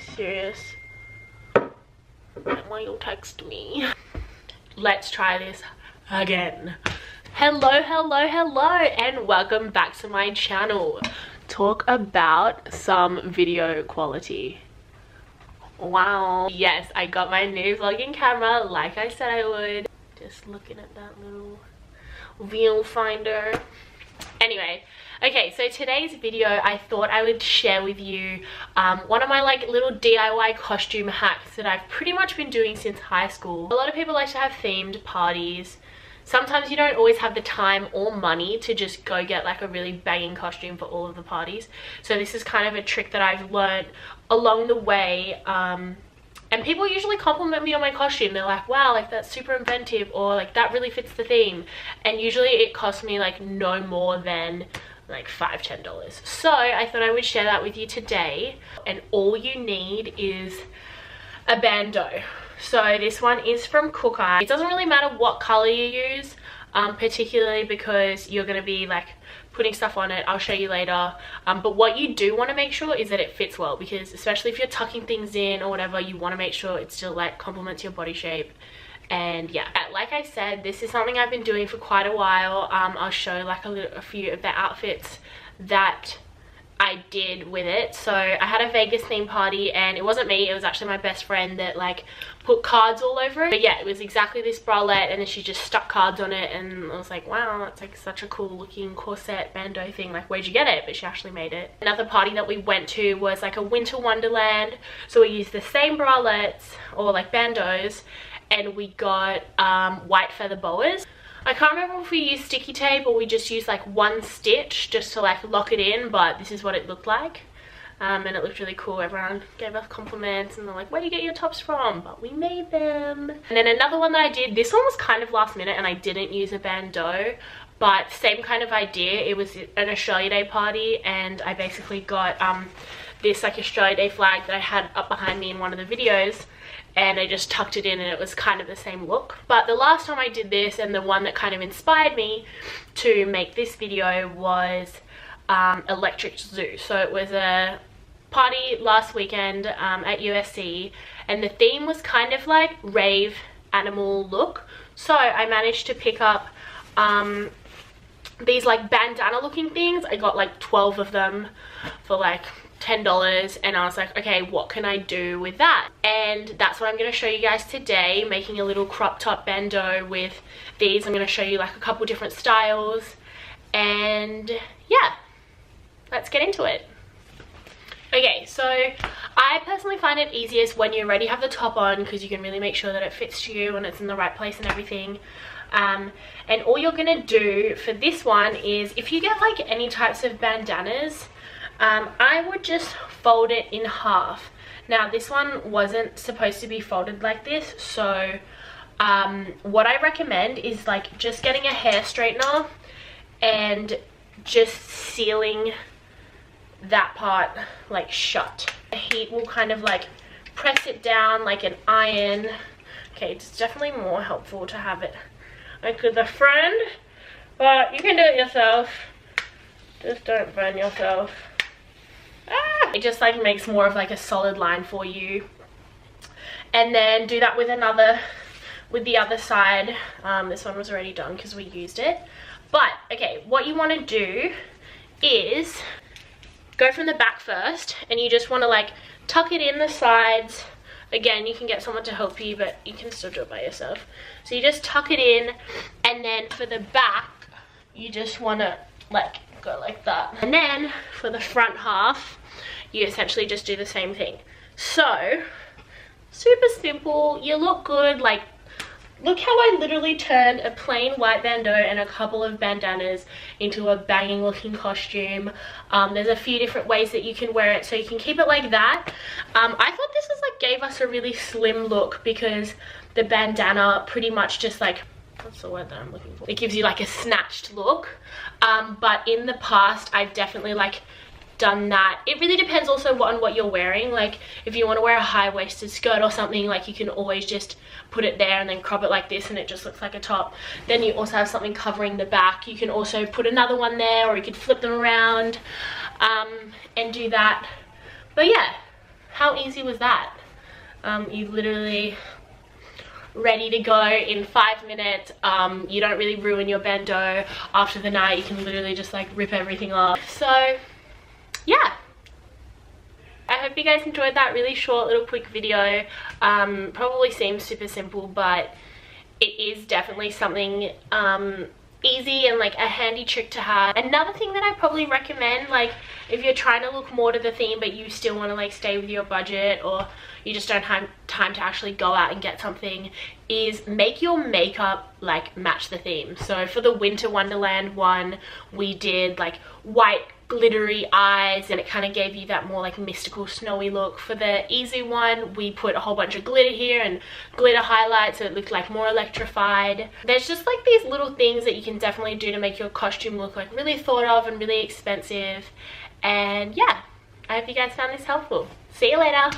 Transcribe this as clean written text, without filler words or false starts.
serious? Why you'll text me? Let's try this again. Hello, hello, hello, and welcome back to my channel. Talk about some video quality. Wow. Yes, I got my new vlogging camera like I said I would. Just looking at that little viewfinder. Anyway, okay, so today's video I thought I would share with you one of my like little DIY costume hacks that I've pretty much been doing since high school. A lot of people like to have themed parties. Sometimes you don't always have the time or money to just go get like a really banging costume for all of the parties. So this is kind of a trick that I've learned along the way. And people usually compliment me on my costume. They're like, wow, like that's super inventive, or like that really fits the theme. And usually it costs me like no more than like $5–10. So I thought I would share that with you today. And all you need is a bandeau. So this one is from Cookeye. It doesn't really matter what color you use, particularly because you're going to be like putting stuff on it. I'll show you later. But what you do want to make sure is that it fits well, because especially if you're tucking things in or whatever, you want to make sure it still like complements your body shape. And yeah, like I said, this is something I've been doing for quite a while. I'll show like a few of the outfits that I did with it. So I had a Vegas theme party, and it wasn't me, it was actually my best friend that like put cards all over it. But yeah, it was exactly this bralette, and then she just stuck cards on it, and I was like, wow, that's like such a cool looking corset bandeau thing, like where'd you get it? But she actually made it. Another party that we went to was like a winter wonderland, so we used the same bralettes or like bandeaus, and we got white feather boas. I can't remember if we used sticky tape or we just used like one stitch just to like lock it in, but this is what it looked like. And it looked really cool. Everyone gave us compliments and they're like, where do you get your tops from? But we made them. And then another one that I did, this one was kind of last minute and I didn't use a bandeau, but same kind of idea. It was an Australia Day party, and I basically got this like Australia Day flag that I had up behind me in one of the videos, and I just tucked it in, and it was kind of the same look. But the last time I did this, and the one that kind of inspired me to make this video, was Electric Zoo. So it was a party last weekend at USC, and the theme was kind of like rave animal look. So I managed to pick up these like bandana looking things. I got like 12 of them for like $10, and I was like, okay, what can I do with that? And that's what I'm going to show you guys today, making a little crop top bandeau with these. I'm going to show you like a couple different styles, and yeah, let's get into it. Okay, so I personally find it easiest when you already have the top on, because you can really make sure that it fits to you and it's in the right place and everything. And all you're going to do for this one is, if you get like any types of bandanas, I would just fold it in half. Now this one wasn't supposed to be folded like this, so what I recommend is like just getting a hair straightener and just sealing that part like shut. The heat will kind of like press it down like an iron. Okay, it's definitely more helpful to have it like with a friend, but you can do it yourself. Just don't burn yourself. It just like makes more of like a solid line for you. And then do that with the other side. This one was already done because we used it. But okay, what you want to do is go from the back first, and you just want to like tuck it in the sides. Again, you can get someone to help you, but you can still do it by yourself. So you just tuck it in, and then for the back you just want to like go like that. And then for the front half, you essentially just do the same thing. So super simple. You look good. Like, look how I literally turned a plain white bandeau and a couple of bandanas into a banging looking costume. There's a few different ways that you can wear it, so you can keep it like that. I thought this was like gave us a really slim look, because the bandana pretty much just like, what's the word that I'm looking for? It gives you like a snatched look. But in the past, I've definitely like done that. It really depends also on what you're wearing. Like if you want to wear a high-waisted skirt or something, like you can always just put it there and then crop it like this and it just looks like a top. Then you also have something covering the back. You can also put another one there, or you could flip them around and do that. But yeah, how easy was that? You literally ready to go in 5 minutes. You don't really ruin your bendo after the night. You can literally just like rip everything off. So yeah, I hope you guys enjoyed that really short little quick video. Probably seems super simple, but it is definitely something easy and like a handy trick to have. Another thing that I probably recommend, like if you're trying to look more to the theme but you still want to like stay with your budget, or you just don't have time to actually go out and get something, is make your makeup like match the theme. So for the Winter Wonderland one, we did like white glittery eyes, and it kind of gave you that more like mystical snowy look. For the easy one, we put a whole bunch of glitter here and glitter highlights, so it looked like more electrified. There's just like these little things that you can definitely do to make your costume look like really thought of and really expensive. And yeah, I hope you guys found this helpful. See you later.